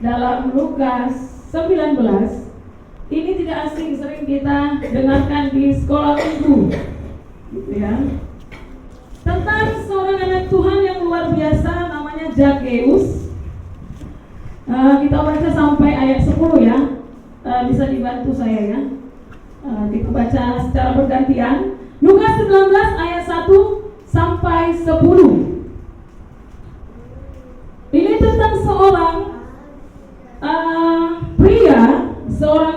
Dalam Lukas 19, ini tidak asing, sering kita dengarkan di sekolah minggu, gitu ya. Tentang Zakheus. Kita baca sampai ayat 10 ya. Bisa dibantu saya ya. Kita baca secara bergantian. Lukas 19 ayat 1 sampai 10. Ini tentang seorang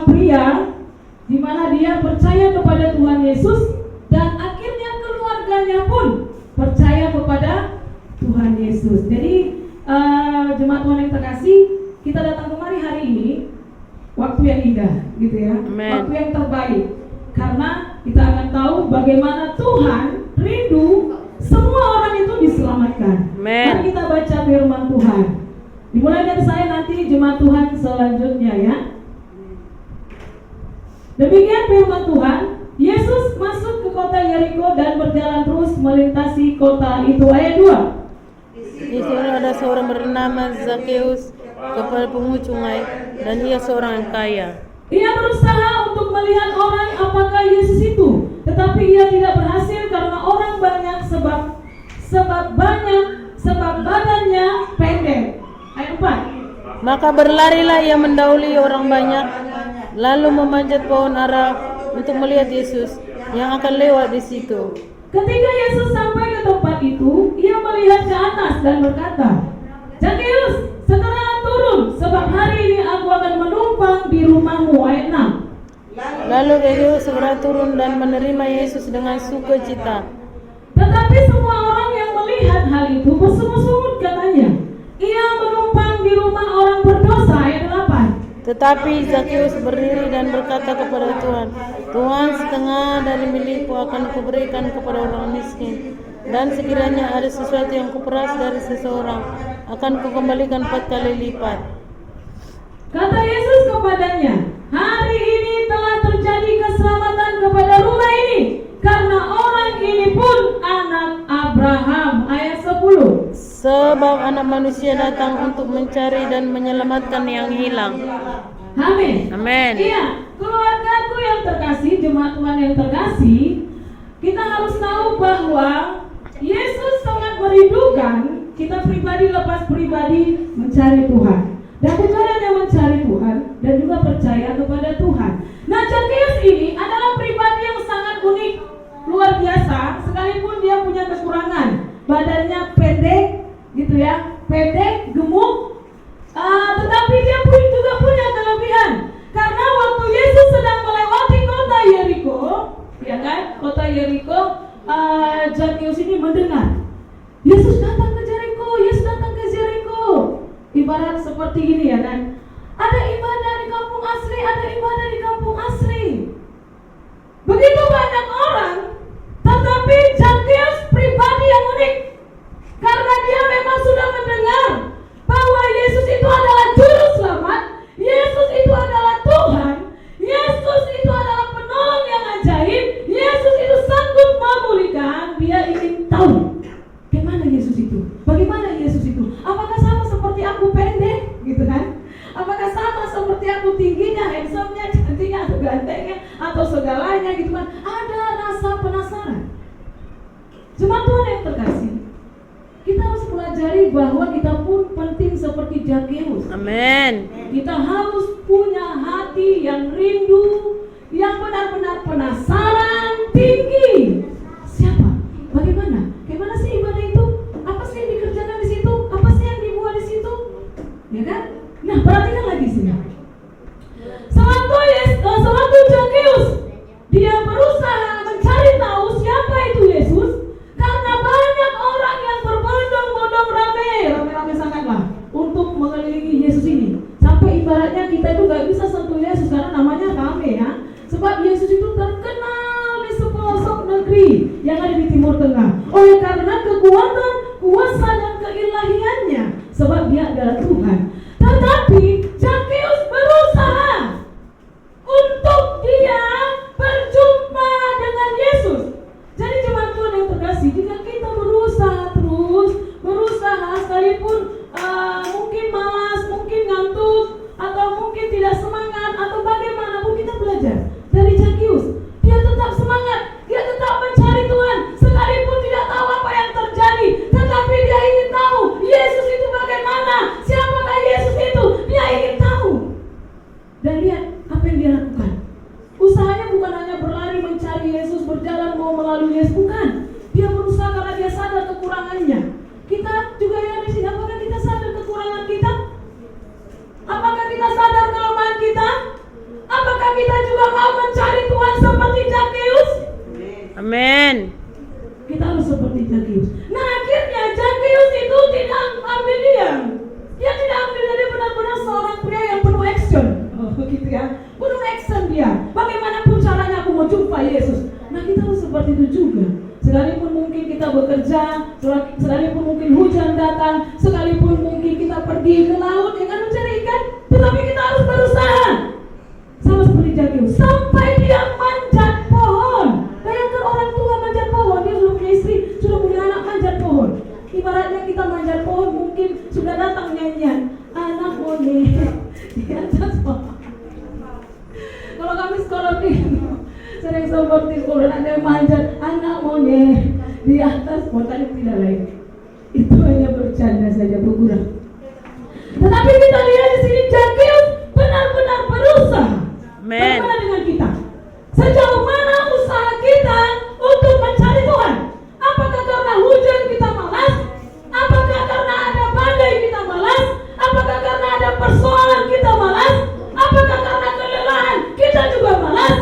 pria di mana dia percaya kepada Tuhan Yesus dan akhirnya keluarganya pun percaya kepada Tuhan Yesus. Jadi jemaat Tuhan yang terkasih, kita datang kemari hari ini waktu yang indah, gitu ya. Amen. Waktu yang terbaik, karena kita akan tahu bagaimana Tuhan rindu semua orang itu diselamatkan. Amen. Mari kita baca firman Tuhan. Dimulai dari saya, nanti jemaat Tuhan selanjutnya ya. Demikian firman Tuhan. Yesus masuk ke kota Yeriko dan berjalan terus melintasi kota itu. Ayat 2. Di situ ada seorang bernama Zakheus, kepala pungut sungai, dan ia seorang yang kaya. Ia berusaha untuk melihat orang apakah Yesus itu, tetapi ia tidak berhasil karena orang banyak, sebab badannya pendek. Ayat 4. Maka berlarilah ia mendahului orang banyak, lalu memanjat pohon ara untuk melihat Yesus yang akan lewat di situ. Ketika Yesus sampai ke tempat itu, ia melihat ke atas dan berkata, Zakheus, segeralah turun, sebab hari ini aku akan menumpang di rumahmu. Ayat 6. Lalu Zakheus segera turun dan menerima Yesus dengan sukacita. Tetapi semua orang yang melihat hal itu bersungut-sungut katanya, ia menumpang di rumah orang berdosa. Ayat 8. Tetapi Zakheus berdiri dan berkata kepada Tuhan, Tuhan, setengah dari milikku akan kuberikan kepada orang miskin, dan sekiranya ada sesuatu yang kuperas dari seseorang, akan kukembalikan 4 kali lipat. Kata Yesus kepadanya, hari ini telah terjadi keselamatan kepada rumah ini, karena orang ini pun anak Abraham. Ayat 10. Sebab anak manusia datang untuk mencari dan menyelamatkan yang hilang. Amin. Amin. Iya, keluargaku yang terkasih, jemaat Tuhan yang terkasih, kita harus tahu bahwa Yesus sangat merindukan kita pribadi lepas pribadi mencari Tuhan. Dan bukan hanya mencari Tuhan, dan juga percaya kepada Tuhan. Nah, Zakheus ini adalah pribadi yang sangat unik, luar biasa, sekalipun dia punya kekurangan. Badannya pendek, gitu ya, pendek, gemuk, tetapi dia pun juga punya kelebihan. Karena waktu Yesus sedang melewati kota Yeriko, ya kan, kota Yeriko, Zakheus ini mendengar Yesus datang ke Yeriko, Yesus datang ke Yeriko. Ibarat seperti ini ya kan, ada ibadah di kampung asli, ada ibadah di kampung asli. Begitu banyak orang, tetapi Zakheus pribadi yang unik. Karena dia memang sudah mendengar bahwa Yesus itu adalah juru selamat, Yesus itu adalah Tuhan, Yesus itu adalah penolong yang ajaib, Yesus itu sanggup memulihkan. Dia ingin tahu bagaimana Yesus itu, bagaimana Yesus itu. Apakah sama seperti aku pendek, gitu kan? Apakah sama seperti aku tingginya, handsome-nya, cantiknya, atau gantengnya, atau segalanya, gitu kan? Ada rasa penasaran. Jemaat Tuhan yang terkasih, kita harus pelajari bahwa kita pun penting seperti Zakheus. Amin. Kita harus punya hati yang rindu, yang benar-benar penasaran tinggi. Siapa? Bagaimana? Bagaimana sih ibadah itu? Apa sih yang dikerjakan di situ? Apa sih yang dibuat di situ? Ya kan? Nah, perhatikan lagi sini. Sewaktu Zakheus dia berusaha mencari tahu siapa itu Yesus, karena banyak orang yang berbondong-bondong rame sangatlah untuk mengelilingi Yesus ini. Sampai ibaratnya kita itu gak bisa sentuh Yesus karena namanya rame ya. Sebab Yesus itu terkenal di sepelosok negeri yang ada di Timur Tengah. Oleh karena kekuatan, kuasa dan keilahiannya. Sebab dia adalah Tuhan. Tetapi Zakheus berusaha untuk dia berjumpa dengan Yesus. Jadi jemaat Tuhan yang terkasih, jika kita berusaha terus, sekalipun mungkin malas, mungkin ngantuk, atau mungkin tidak semangat, atau bagaimanapun kita belajar dari Zakheus. Dia tetap semangat, dia tetap mencari Tuhan, sekalipun tidak tahu apa yang terjadi, tetapi dia ingin tahu Yesus itu sekalipun mungkin hujan datang, sekalipun mungkin kita pergi ke laut ya kan mencari ikan, tetapi kita harus berusaha. Sama seperti Zakheus, sampai dia manjat pohon. Bayangkan orang tua manjat pohon, dia sudah punya istri, sudah punya anak, manjat pohon. Ibaratnya kita manjat pohon, mungkin sudah datang nyanyian anak mone di atas pohon. Kalau kami sekolah piano, sering seperti sekolah ada yang manjat anak mone di atas pohon, tadi tidak lain. Itu hanya bercanda saja, bergurau. Tetapi kita lihat di sini Zakheus benar-benar berusaha. Bagaimana dengan kita? Sejauh mana usaha kita untuk mencari Tuhan? Apakah karena hujan kita malas? Apakah karena ada badai kita malas? Apakah karena ada persoalan kita malas? Apakah karena kelelahan kita juga malas?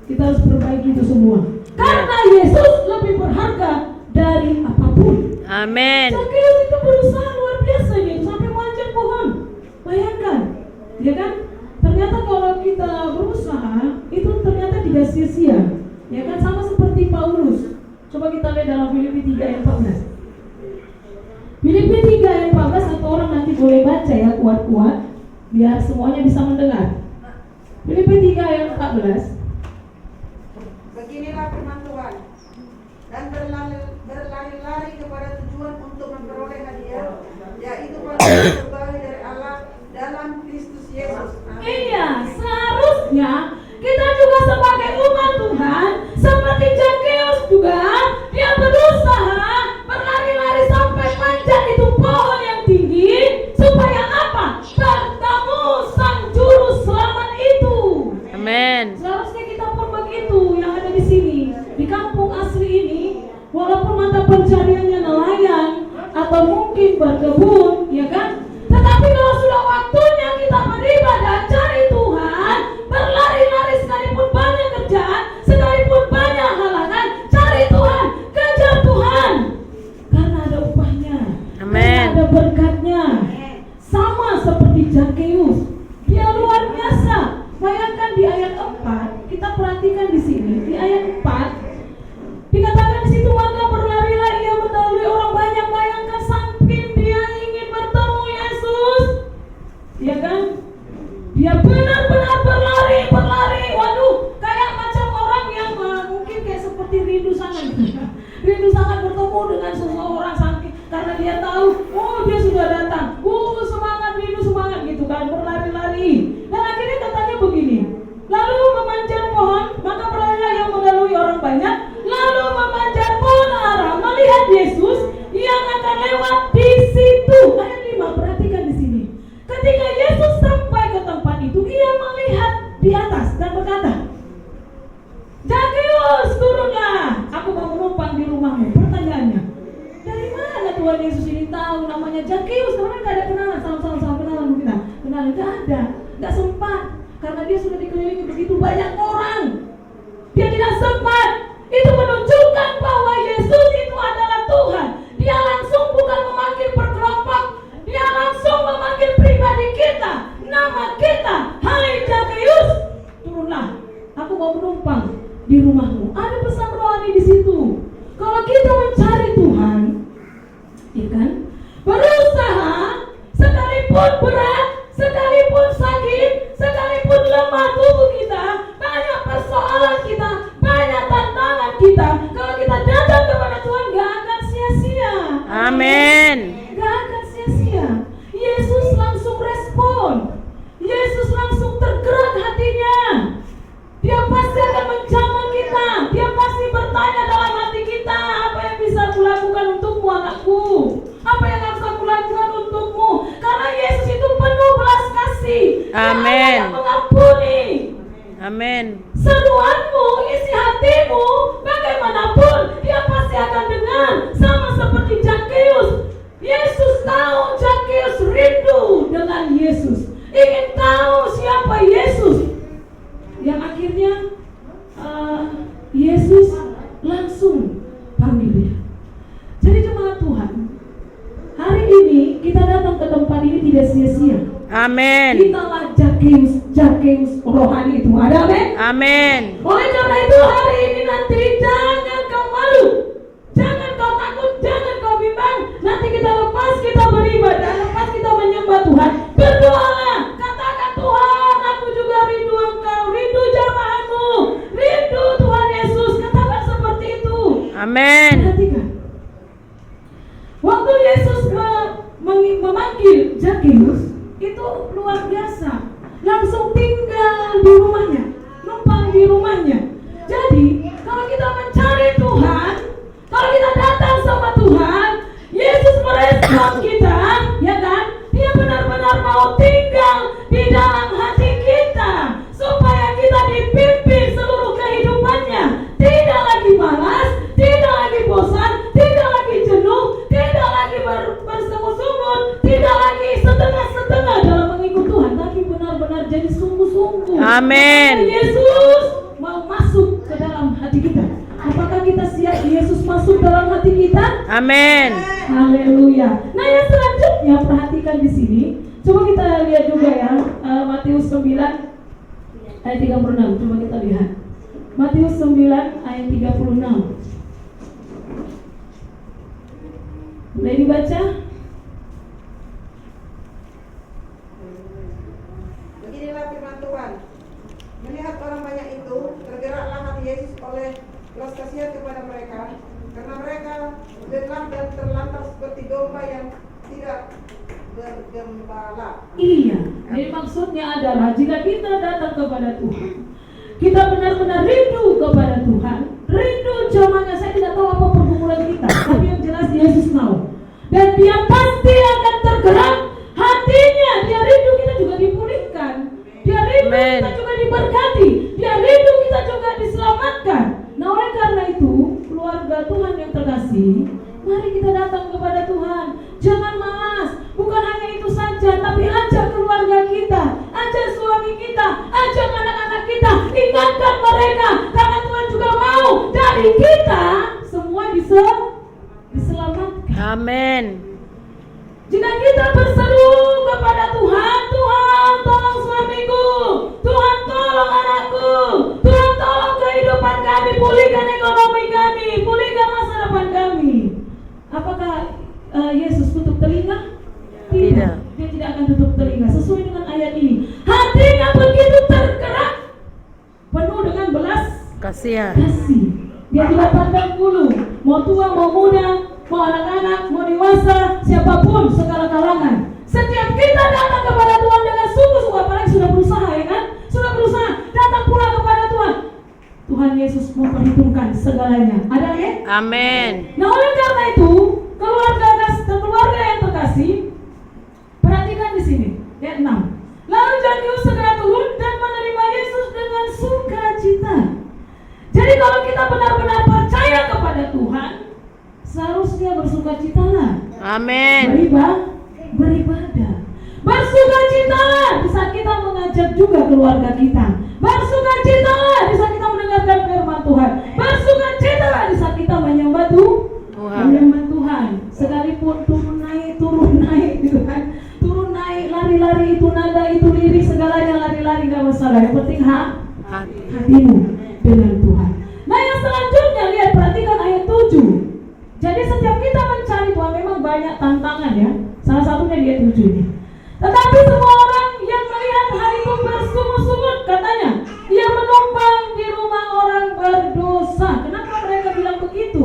Kita harus perbaiki itu semua. Karena Yesus lebih berharga dari apapun. Amin. Zakheus itu berusaha luar biasa nih, sampai manjat pohon. Bayangkan, ya kan? Ternyata kalau kita berusaha itu ternyata tidak sia-sia. Ya kan, sama seperti Paulus. Coba kita lihat dalam Filipi 3 ayat 14. Filipi 3 ayat 14, satu orang nanti boleh baca ya kuat-kuat biar semuanya bisa mendengar. Filipi 3 ayat 14. Beginilah firman Tuhan, dan berlari-lari kepada tujuan untuk memperoleh hadiah, yaitu panggilan terbaik dari Allah dalam Kristus Yesus. Amin. Iya, seharusnya kita juga sebagai umat Tuhan seperti Zakheus juga, dia berusaha berlari-lari sampai manjat itu pohon yang tinggi supaya apa? Bertemu Sang Juru Selamat itu. Amin. Seharusnya kita pun begitu yang ada di sini. Di kampung asli ini, walaupun mata pencariannya nelayan atau mungkin berkebun, ya kan? Tetapi kalau sudah waktunya kita beribadah, cari Tuhan, berlari-lari sekalipun banyak kerjaan, sekalipun banyak halangan, cari Tuhan, kejar Tuhan. Karena ada upahnya. Amin. Karena ada berkatnya. Sama seperti Zakheus. Dia luar biasa. Bayangkan di ayat 4, kita perhatikan di sini, di ayat 4 dikatakan di situ, maka berlarilah ia mendahului orang banyak. Bayangkan saking dia ingin bertemu Yesus, ya kan? Dia benar-benar berlari. Waduh, kayak macam orang yang mungkin kayak seperti rindu sangat bertemu dengan seseorang saking karena dia tahu, oh dia sudah datang, semangat, rindu semangat gitu kan, berlari-lari. Dan akhirnya katanya begini, lalu memanjat pohon, maka berlarilah yang mendahului orang banyak, lalu memanjat pohon arah melihat Yesus yang akan lewat di situ. Ayat 5, perhatikan di sini. Ketika Yesus sampai ke tempat itu, ia melihat di atas dan berkata, Zakheus, turunlah, aku mau menumpang di rumahmu. Pertanyaannya, dari mana Tuhan Yesus ini tahu namanya Zakheus? Karena gak ada kenalan, sama-sama kenalan kita. Kenalan gak ada, gak sempat. Karena dia sudah dikelilingi begitu banyak orang. Dia tidak sempat. Itu menunjukkan bahwa Yesus itu adalah Tuhan. Dia langsung bukan memanggil berkelompok, dia langsung memanggil pribadi kita, nama kita. Hai Zakheus, turunlah, aku mau menumpang di rumahmu. Ada pesan rohani di situ. Kalau kita mencari Tuhan, ya kan, berusaha, sekalipun berat, sekalipun sakit, sekalipun lemah tubuh kita, banyak persoalan kita, banyak tantangan kita, kalau kita datang kepada Tuhan gak akan sia-sia. Amin. Gak akan sia-sia. Yesus langsung respon. Yesus langsung tergerak hatinya. Dia pasti akan menjamah kita. Dia pasti bertanya dalam hati kita, apa yang bisa kulakukan untukmu anakku? Apa yang harus aku lakukan untukmu? Karena Yesus itu penuh belas kasih. Amin. Dia mengampuni. Amin. Seruanmu, isi hatimu, bagaimanapun dia pasti akan dengar. Sama seperti Zakheus. Yesus tahu Zakheus rindu dengan Yesus, ingin tahu siapa Yesus. Yang akhirnya Yesus langsung panggil dia. Jadi jemaat Tuhan, hari ini kita datang ke tempat ini tidak sia-sia. Amin. Kitalah Zakheus rohani itu. Ada amin? Amin. Oleh karena itu hari ini nanti jangan kau malu, jangan kau takut, jangan Zakheus itu luar biasa, langsung tinggal di rumahnya, numpang di rumahnya. Jadi kalau kita mencari Tuhan, kalau kita datang sama Tuhan, Yesus merespon kita, ya kan? Dia benar-benar mau tinggal di dalam hati kita, supaya kita dipimpin seluruh kehidupannya. Tidak lagi malas, tidak lagi bosan, tidak lagi jenuh, tidak lagi bersungut-sungut, tidak lagi setengah-setengah dalam mengikut Tuhan, tapi benar-benar jadi sungguh-sungguh. Amin. Yesus mau masuk ke dalam hati kita. Apakah kita siap Yesus masuk dalam hati kita? Amin. Haleluya. Nah, yang selanjutnya perhatikan di sini. Coba kita lihat juga ya, Matius 9 ayat 36. Coba kita lihat. Matius 9 ayat 36. Boleh dibaca? Beginilah firman Tuhan. Melihat orang banyak itu, tergeraklah hati Yesus oleh belas kasihan kepada mereka, karena mereka lelah dan terlantar seperti domba yang tidak bergembala. Iya. Jadi maksudnya adalah jika kita datang kepada Tuhan, kita benar-benar rindu kepada Tuhan, rindu zamannya, saya tidak tahu apa pergumulan kita, tapi yang jelas Yesus mau, dan Dia pasti akan tergerak hatinya. Dia rindu kita juga dipulihkan, Dia rindu Amen. kita juga diberkati, Dia rindu kita juga diselamatkan. Nah, oleh karena itu, keluarga Tuhan yang terkasih, mari kita datang kepada Tuhan. Jangan malas. Bukan hanya itu saja, tapi ajak keluarga kita, ajak suami kita, ajak anak-anak kita, ingatkan mereka, karena Tuhan juga mau dari kita semua bisa diselamatkan. Amin. Jika kita berseru kepada Tuhan, Tuhan tolong suamiku, Tuhan tolong anakku, Tuhan tolong kehidupan kami, pulihkan ekonomi kami, pulihkan masa depan kami. Apakah Yesus tutup telinga? Tidak. Dia tidak akan tutup telinga. Sesuai dengan ayat ini, hatinya begitu tergerak, penuh dengan belas Kasihan. kasih. Dia tidak pandang bulu, mau tua, mau muda, mau anak-anak, mau dewasa, siapapun, segala kalangan. Setiap kita datang kepada Tuhan dengan sungguh-sungguh, apalagi sudah berusaha, ya kan? Sudah berusaha, datang pula kepada Tuhan. Tuhan Yesus mau perhitungkan segalanya. Ada ya? Amin. Nah, oleh karena itu, keluarga yang terkasih, perhatikan di sini, ayat 6. Lalu Zakheus segera turun dan menerima Yesus dengan sukacita. Jadi kalau kita benar-benar percaya kepada Tuhan, seharusnya bersukacitalah. Amin. Beribadah. Bersukacitalah di saat kita mengajak juga keluarga kita. Bersukacitalah di saat kita mendengarkan firman Tuhan. Bersukacitalah di saat kita menyembah Tuhan. menyembah Tuhan. Sekalipun turun naik gitu kan. Turun naik, lari-lari, itu nada, itu lirik, segalanya lari-lari, gak masalah. Yang penting hatimu dengan Tuhan. Nah, yang selanjutnya lihat, perhatikan ayat 7. Jadi setiap kita mencari Tuhan memang banyak tantangan ya. Salah satunya di ayat 7 ini. Tetapi semua orang yang melihat hal itu bersungut-sungut, katanya, ia menumpang di rumah orang berdosa. Kenapa mereka bilang begitu?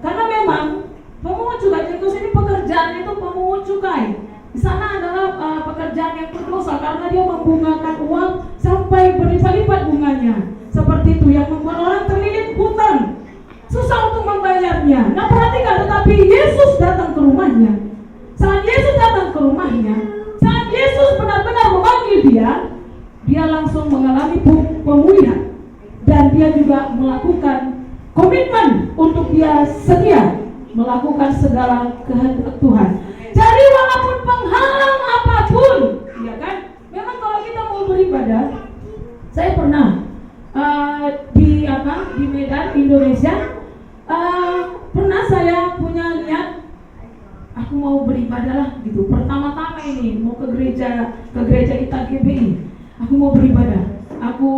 Karena memang pemungut cukai, Zakheus ini pekerjaannya itu pemungut cukai. Di sana adalah pekerjaan yang berdosa karena dia membungakan uang sampai berlipat-lipat bunganya. Seperti itu yang membuat orang terlilit hutang, susah untuk membayarnya. Nah, perhatikan, tetapi Yesus datang ke rumahnya. Saat Yesus datang ke rumahnya, saat Yesus benar-benar memanggil dia langsung mengalami pemulihan. Dan dia juga melakukan komitmen untuk dia setia melakukan segala kehendak Tuhan. Jadi walaupun penghalang apapun, ya kan? Memang kalau kita mau beribadah, saya pernah di Medan, Indonesia, pernah saya punya niat, aku mau beribadah lah gitu. Pertama-tama ini mau ke gereja ITA GBI, aku mau beribadah, aku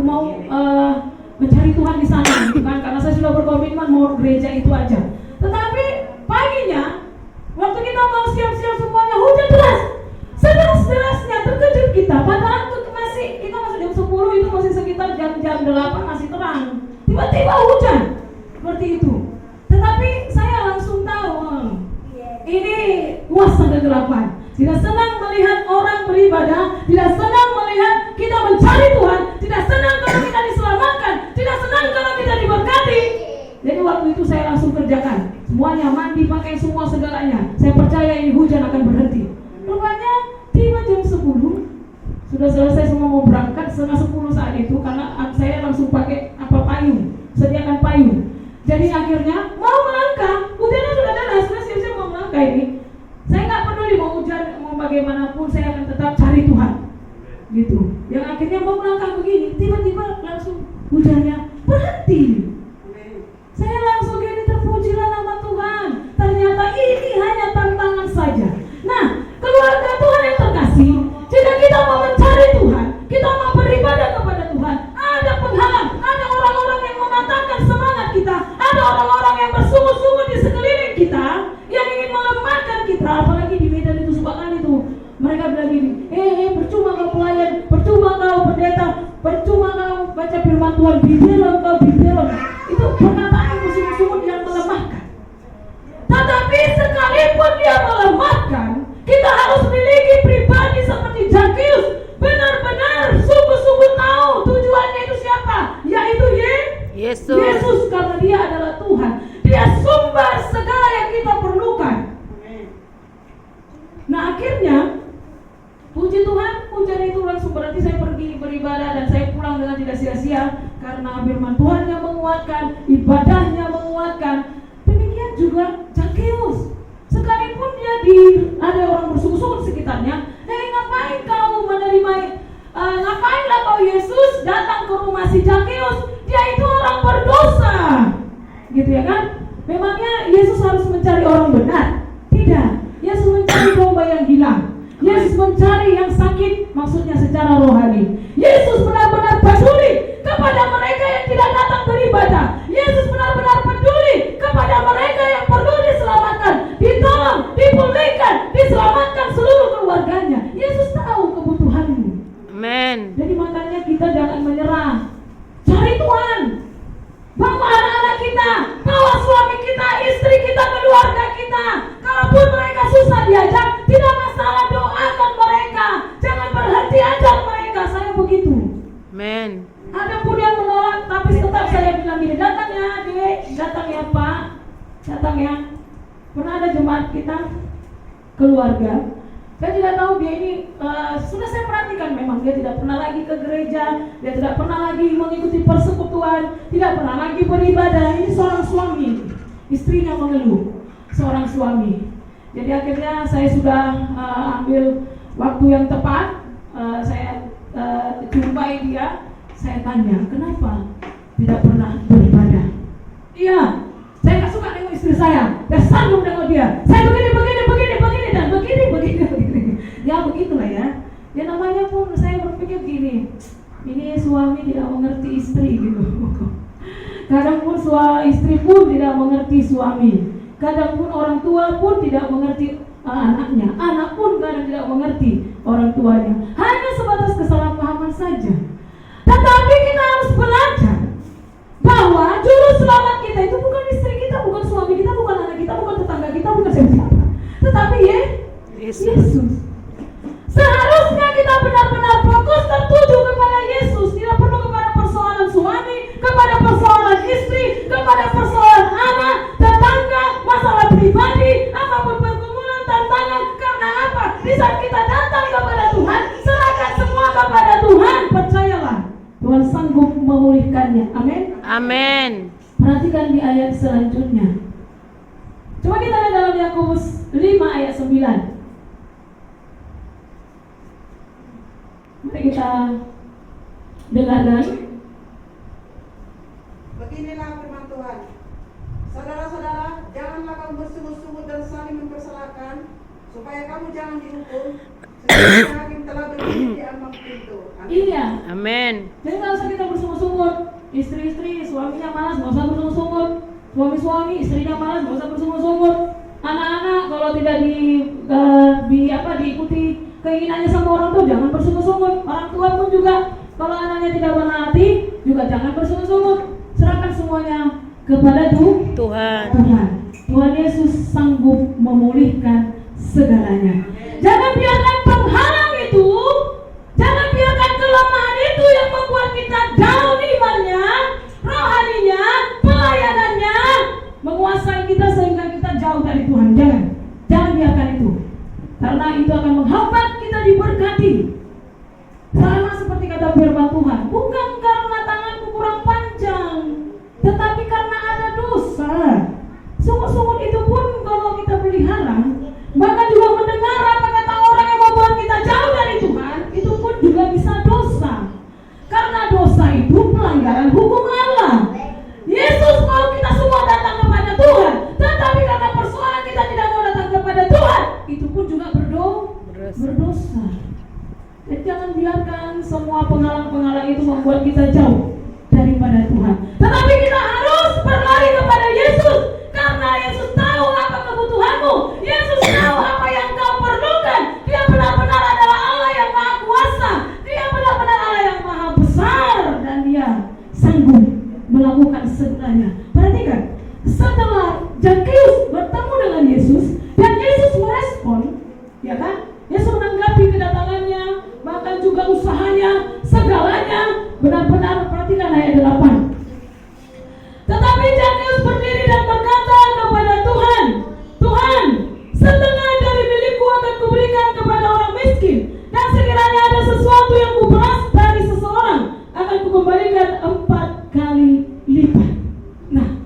mau mencari Tuhan di sana, gitu kan? Karena saya sudah berkomitmen mau gereja itu aja. Tetapi paginya, waktu kita mau siap-siap semuanya, hujan deras, sederas-derasnya, terkejut kita. Padahal kita masih jam 10, itu masih sekitar jam 8 masih terang. Tiba-tiba hujan seperti itu. Tetapi saya langsung tahu, ini kuasa kegelapan. tidak senang melihat orang beribadah, tidak senang melihat kita mencari Tuhan, tidak senang kalau kita diselamatkan, tidak senang kalau kita diberkati. Jadi waktu itu saya langsung kerjakan semuanya, mandi, pakai semua segalanya. Saya percaya ini hujan akan berhenti. Rupanya tiba jam 10, sudah selesai semua, mau berangkat setengah 10 saat itu, karena saya langsung pakai payung, sediakan payung. Jadi akhirnya mau melangkah, hujannya sudah deras, sudah siap-siap mau melangkah ini. Saya nggak peduli mau hujan, mau bagaimanapun, saya akan tetap cari Tuhan. Gitu. Yang akhirnya mau melangkah begini, tiba-tiba langsung hujannya berhenti. Saya langsung gini, terpujilah nama Tuhan. Ternyata ini hanya tantangan saja. Nah, keluarga Tuhan yang terkasih, jika kita mau mencari Tuhan, kita mau beribadah kepada Tuhan, ada penghalang, ada orang-orang yang mematahkan semangat kita, ada orang-orang yang bersungguh-sungguh di sekeliling kita, yang ingin melemahkan kita. Apalagi di Medan itu suka kali itu mereka bilang gini, percuma kau pelayan, percuma kau pendeta, percuma kau baca firman Tuhan, biberon kau biberon. Itu perkataan musuh-musuh yang melemahkan. Tetapi sekalipun dia melemahkan, kita harus miliki pribadi seperti Zakheus, benar-benar sungguh-sungguh tahu tujuannya itu siapa, yaitu Yesus, karena dia adalah Tuhan. Dia sumber segala yang kita perlukan. Nah akhirnya puji Tuhan, hujan itu langsung berarti saya pergi beribadah dan saya pulang dengan tidak sia-sia, karena firman Tuhannya menguatkan, ibadahnya menguatkan. Demikian juga Zakheus, sekalipun dia ada orang bersungguh-sungguh di sekitarnya, ngapain kau menerima, ngapainlah kau Yesus datang ke rumah si Zakheus, dia itu orang berdosa, gitu ya kan? Memangnya Yesus harus mencari orang benar? Tidak. Yesus mencari domba yang hilang. Yesus mencari yang sakit, maksudnya secara rohani. Yesus benar-benar peduli kepada mereka yang tidak datang beribadah. Yesus benar-benar peduli kepada mereka yang perlu diselamatkan, ditolong, dipulihkan, diselamatkan seluruh keluarganya. Yesus tahu kebutuhanmu. Amen. Jadi makanya kita jangan menyerah. Cari Tuhan. Bawa anak-anak kita, bawa suami kita, istri kita, keluarga kita. Kalaupun mereka susah diajak, tidak masalah, doakan mereka. Jangan berhenti ajak mereka. Saya begitu. Amen. Ada pun yang menolak, tapi tetap saya bilang gini, datang ya Dek, datang ya Pak, datang ya. Pernah ada jemaat kita, keluarga, saya tidak tahu dia ini, sudah saya perhatikan memang dia tidak pernah lagi ke gereja, dia tidak pernah lagi mengikuti persekutuan, tidak pernah lagi beribadah. Ini seorang suami, istrinya mengeluh, seorang suami. Jadi akhirnya saya sudah ambil waktu yang tepat, saya jumpai dia, saya tanya, kenapa tidak pernah beribadah? Iya, saya nggak suka dengan istri saya sanggup dengan dia. Saya begini dan begini. Ya begitulah ya. Ya namanya pun saya berpikir gini, ini suami tidak mengerti istri gitu. Kadang pun istri pun tidak mengerti suami. Kadang pun orang tua pun tidak mengerti anaknya. Anak pun kadang tidak mengerti orang tuanya. Hanya sebatas kesalahpahaman saja. Tetapi kita harus belajar bahwa juru selamat kita itu bukan istri kita, bukan suami kita, bukan anak kita, bukan tetangga kita, bukan siapa-siapa, tetapi Yesus. Seharusnya kita benar-benar fokus tertuju kepada Yesus, tidak perlu kepada persoalan suami, kepada persoalan istri, kepada persoalan anak, tetangga, masalah pribadi, apapun pergumulan, tantangan. Karena apa? Di saat kita datang kepada Tuhan, serahkan semua kepada Tuhan, percayalah Tuhan sanggup memulihkannya. Amin. Amin. Perhatikan di ayat selanjutnya. Coba kita lihat dalam Yakobus 5 ayat 9. Mari kita dengarkan. Beginilah firman Tuhan. Saudara-saudara, janganlah kamu bersungguh-sungguh dan saling mempersalahkan, supaya kamu jangan dihukum. Sesungguhnya hakim telah berdiri di ambang pintu. Iya. Amin. Jadi nggak usah kita bersungut-sungut. Istri-istri, suaminya malas, nggak usah bersungut-sungut. Suami-suami, istrinya malas, nggak usah bersungut-sungut. Anak-anak kalau tidak diikuti keinginannya sama orang tua, jangan bersungut-sungut. Orang tua pun juga kalau anaknya tidak menaati, juga jangan bersungut-sungut. Serahkan semuanya kepada Tuhan. Tuhan Yesus sanggup memulihkan segalanya. Jangan karena itu akan menghambat kita diberkati. Sama seperti kata firman Tuhan, bukan karena tanganku kurang panjang, tetapi karena ada dosa. Sungguh-sungguh itu pun kalau kita pelihara, bahkan juga mendengar apa kata orang yang membuat kita jauh dari Tuhan, itu pun juga bisa dosa. Karena dosa itu pelanggaran hukum Allah. Yesus mau kita semua datang kepada Tuhan, tetapi karena persoalan kita tidak mau datang kepada Tuhan, itu pun juga berdosa. Dan jangan biarkan semua penghalang-penghalang itu membuat kita jauh daripada Tuhan. Tetapi kita harus berlari kepada Yesus, karena Yesus tahu apa kebutuhanmu. Yesus tahu apa yang kau perlukan. Dia benar-benar adalah Allah yang Maha Kuasa. Dia benar-benar Allah yang Maha Besar, dan Dia sanggup melakukan segalanya. Perhatikan, setelah Zakheus bertemu dengan Yesus dan Yesus merespon, ya kan? Yesus menanggapi kedatangannya, bahkan juga usahanya, segalanya. Benar-benar perhatikan ayat 8. Tetapi Zakheus berdiri dan berkata kepada Tuhan, Tuhan, setengah dari milikku akan kuberikan kepada orang miskin, dan sekiranya ada sesuatu yang kuperas dari seseorang, akan kukembalikan 4 kali lipat. Nah,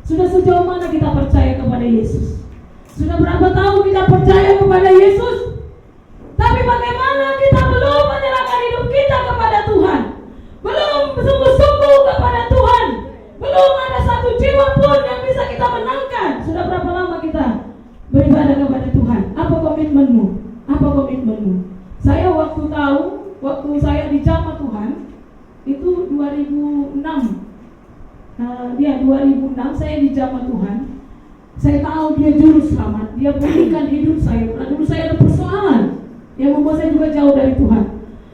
sudah sejauh mana kita percaya kepada Yesus? Sudah berapa tahun kita percaya kepada Yesus? Tapi bagaimana kita belum menyerahkan hidup kita kepada Tuhan? Belum sungguh-sungguh kepada Tuhan? Belum ada satu jiwa pun yang bisa kita menangkan. Sudah berapa lama kita beribadah kepada Tuhan? Apa komitmenmu? Apa komitmenmu? Saya waktu saya di jamaah Tuhan itu 2006. 2006 saya di jamaah Tuhan. Saya tahu dia juru selamat. Dia pulihkan hidup saya. Karena dulu saya ada persoalan yang membuat saya juga jauh dari Tuhan.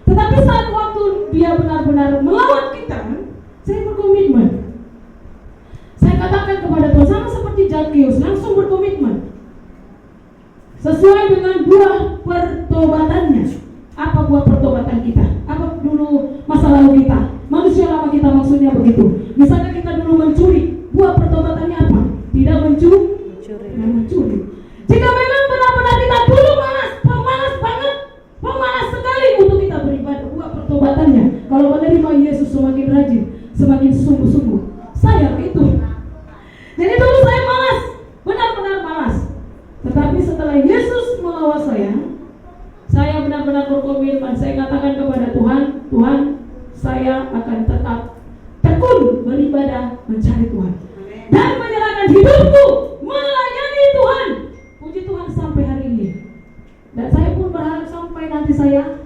Tetapi saat waktu dia benar-benar melawan kita, saya berkomitmen. Saya katakan kepada Tuhan, sama seperti Zakheus, langsung berkomitmen sesuai dengan buah pertobatannya. Apa buah pertobatan kita? Apa dulu masa lalu kita? Manusia lama kita, maksudnya begitu. Misalnya kita dulu mencuri, buah pertobatannya apa? Tidak mencuri. Jika memang benar-benar kita dulu pemalas banget, pemalas sekali untuk kita beribadah, buah pertobatannya, kalau menerima Yesus semakin rajin, semakin sungguh-sungguh. Saya itu. Jadi dulu saya malas, benar-benar malas. Tetapi setelah Yesus melawat saya benar-benar berkomitmen. Saya katakan kepada Tuhan, Tuhan, saya akan tetap tekun beribadah, mencari Tuhan, dan menyerahkan hidupku melayani Tuhan. Puji Tuhan sampai hari ini. Dan saya pun berharap sampai nanti saya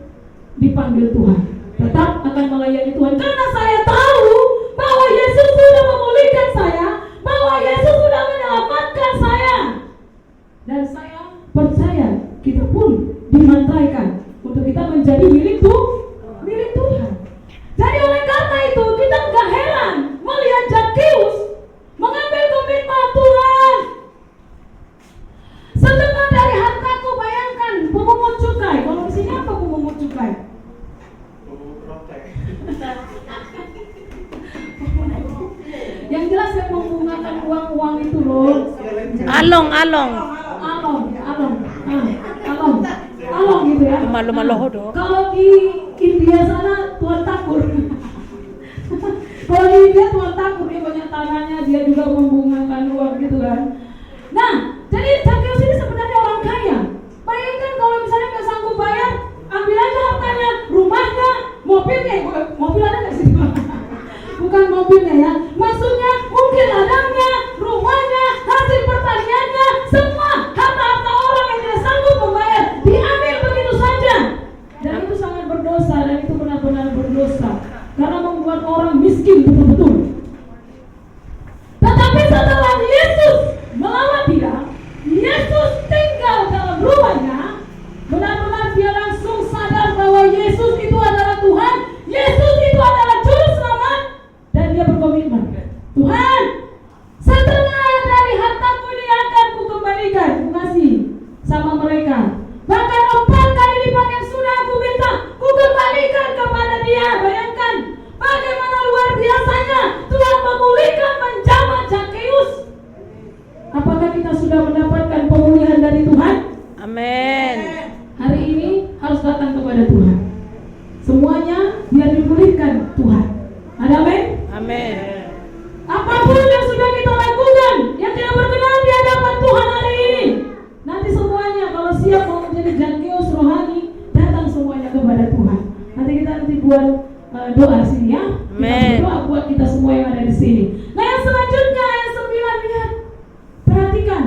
dipanggil Tuhan, tetap akan melayani Tuhan, karena saya tahu bahwa Yesus sudah memulihkan saya, bahwa Yesus sudah menyelamatkan saya, dan saya percaya kita pun dimantaikan untuk kita menjadi milik Tuhan. Jadi oleh karena itu kita nggak heran melihat Zakheus mengambil komitmen, Tuhan, setengah dari hartaku. Bayangkan pemungut cukai. Kalau di sini apa pemungut cukai? Yang jelas yang membungakan uang itu loh. Along gitu ya. Malu-malu do. Kalau di India sana Tuan Takur. Kalau di India Tuan Takur, dia banyak tangannya, dia juga membungakan uang gitu kan. Nah, jadi Zakheus ini sebenarnya orang kaya. Bayangkan kalau misalnya nggak sanggup bayar, ambil aja hartanya, rumahnya, mobilnya. Mobil ada nggak sih? Bukan mobilnya ya. Maksudnya mungkin ladangnya, rumahnya, hasil pertaniannya, semua harta-harta orang yang tidak sanggup membayar diambil begitu saja. Dan itu sangat berdosa, dan itu benar-benar berdosa, karena membuat orang miskin betul-betul. Tetapi setelah Yesus melawat dia, Yesus tinggal dalam rumahnya, benar-benar dia langsung sadar bahwa Yesus itu adalah Tuhan, Yesus itu adalah juru selamat, dan dia berkomitmen, Tuhan, setengah dari hartaku ini akan kukembalikan, kukasih sama mereka. Bahkan 4 kali lipat yang sudah aku minta, kukembalikan kepada dia. Bayangkan bagaimana luar biasanya Tuhan memulihkan menjamah Zakheus. Apakah kita sudah mendapatkan pemulihan dari Tuhan? Amin. kepada Tuhan. Semuanya biar dipulihkan Tuhan. Ada amin? Amin. Apapun yang sudah kita lakukan yang tidak berkenan di hadapan Tuhan hari ini, nanti semuanya kalau siap mau menjadi Zakheus rohani, datang semuanya kepada Tuhan. Nanti buat doa sini ya. Amin. Kita berdoa buat kita semua yang ada di sini. Nah, yang selanjutnya ayat 9, lihat. Perhatikan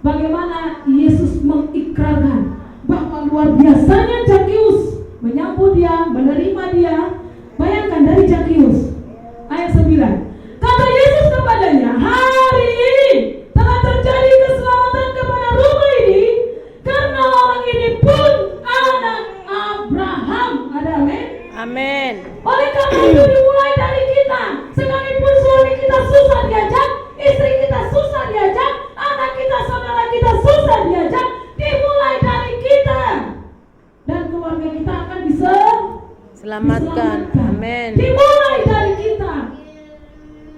bagaimana Yesus mengikrarkan bahwa luar biasanya Zakheus menyambut dia, menerima dia. Bayangkan dari Zakheus. Ayat 9. Kata Yesus kepadanya, hari ini telah terjadi keselamatan kepada rumah ini, karena orang ini pun anak Abraham. Ada amin? Amin. Oleh karena itu dimulai dari kita. Sekalipun suami kita susah diajak, istri kita susah diajak, anak kita, saudara kita susah diajak, dimulai dari kita. Dan keluarga kita akan diselamatkan. Amin. Dimulai dari kita.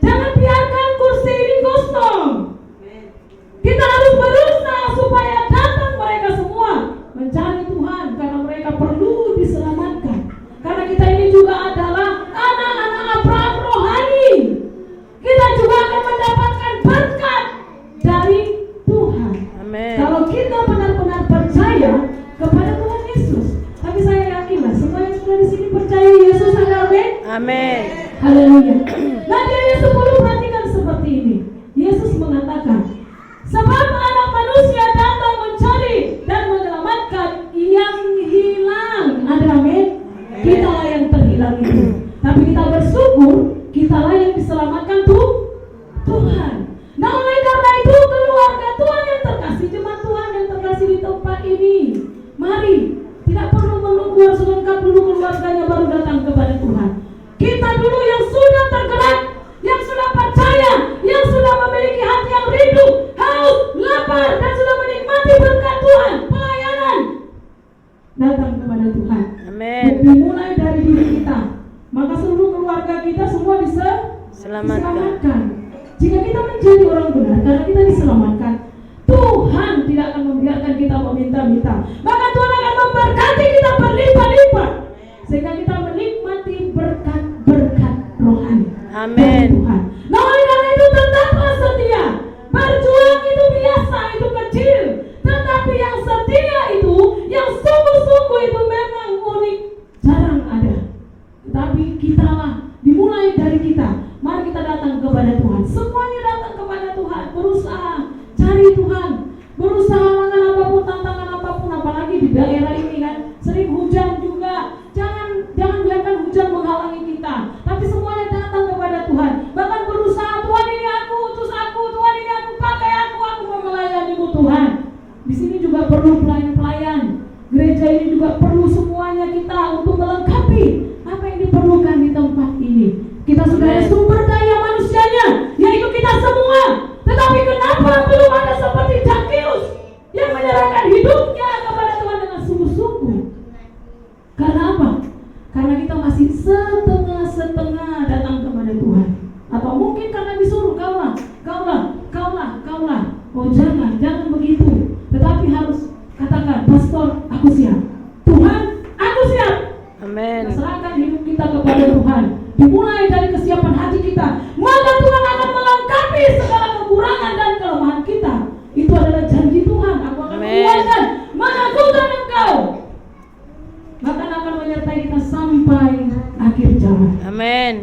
Jangan biarkan kursi ini kosong. Kita harus berusaha supaya datang mereka semua mencari Tuhan, karena mereka perlu diselamatkan. Karena kita ini juga adalah anak-anak Abraham rohani. Kita juga akan mendapatkan berkat dari Tuhan. Amin. Kalau kita benar-benar percaya kepada Tuhan Yesus. Tapi saya yakinlah semua yang sudah di sini percaya Yesus. Ada amin? Amin. Haleluya. Nah, di ayat 10 perhatikan seperti ini. Yesus mengatakan, sebab anak manusia datang mencari dan menyelamatkan yang hilang. Ada amin? Kita lah yang terhilang itu. Tapi kita bersyukur, kita lah yang diselamatkan Tuhan. Nah, oleh karena itu keluarga Tuhan yang terkasih, jemaat Tuhan yang terkasih di tempat ini, mari, tidak perlu menunggu harus lengkap dulu keluarganya baru datang kepada Tuhan. Kita dulu yang sudah tergerak, yang sudah percaya, yang sudah memiliki hati yang rindu, haus, lapar, dan sudah menikmati berkat Tuhan, pelayanan, datang kepada Tuhan. Amin. Dimulai dari diri kita, maka seluruh keluarga kita semua diselamatkan. Jika kita menjadi orang benar karena kita diselamatkan, Tuhan tidak akan membiarkan kita meminta-minta. Maka Tuhan akan memberkati kita berlimpah-limpah, sehingga kita menikmati berkat-berkat rohani. Amin. Tuhan. Nah, oleh karena itu tetaplah setia. Berjuang itu biasa, itu kecil. Tetapi yang setia itu, yang sungguh-sungguh itu memang unik, jarang ada. Tetapi kitalah, dimulai dari kita. Mari kita datang kepada Tuhan. Semuanya datang kepada Tuhan. Berusaha cari Tuhan. Berusaha lakukan apapun, tantangan apapun, apalagi di daerah ini kan sering hujan juga. Jangan biarkan hujan menghalangi kita. Tapi semuanya datang kepada Tuhan. Bahkan berusaha, Tuhan ini aku, utus aku, Tuhan ini aku, pakai aku mau melayanimu Tuhan. Di sini juga perlu pelayan-pelayan. Gereja ini juga perlu semuanya kita untuk melengkapi apa yang diperlukan di tempat ini. Kita sudah ada sumber daya manusianya, yaitu kita semua. Tetapi kenapa belum ada seperti Zakheus yang menyerahkan hidupnya kepada Tuhan dengan sungguh-sungguh? Karena apa? Karena kita masih setengah-setengah datang kepada Tuhan. Atau mungkin karena disuruh kaulah. Oh jangan begitu. Tetapi harus katakan, pastor, aku siap. Tuhan, aku siap. Amin. Serahkan hidup kita kepada Tuhan. Dimulai dari kesiapan hati kita, maka Tuhan akan melengkapi segala kekurangan dan kelemahan kita. Itu adalah janji Tuhan. Aku akan menguatkan, mengakukan engkau, bahkan akan menyertai kita sampai akhir zaman. Amin.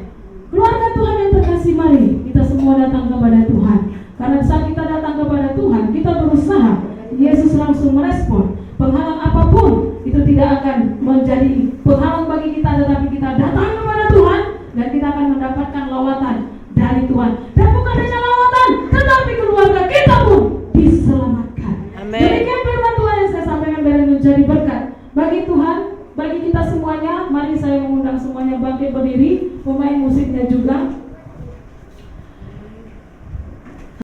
Keluarga Tuhan yang terkasih, mari kita semua datang kepada Tuhan. Karena saat kita datang kepada Tuhan, kita berusaha. Yesus langsung merespon. Penghalang apapun itu tidak akan menjadi penghalang bagi kita, tetapi kita datang kepada Tuhan dan kita akan mendapatkan lawatan dari Tuhan. Dan bukan hanya lawatan, tetapi keluarga kita pun diselamatkan. Amin. Demikian firman Tuhan yang saya sampaikan biar menjadi berkat bagi Tuhan, bagi kita semuanya. Mari saya mengundang semuanya bangkit berdiri.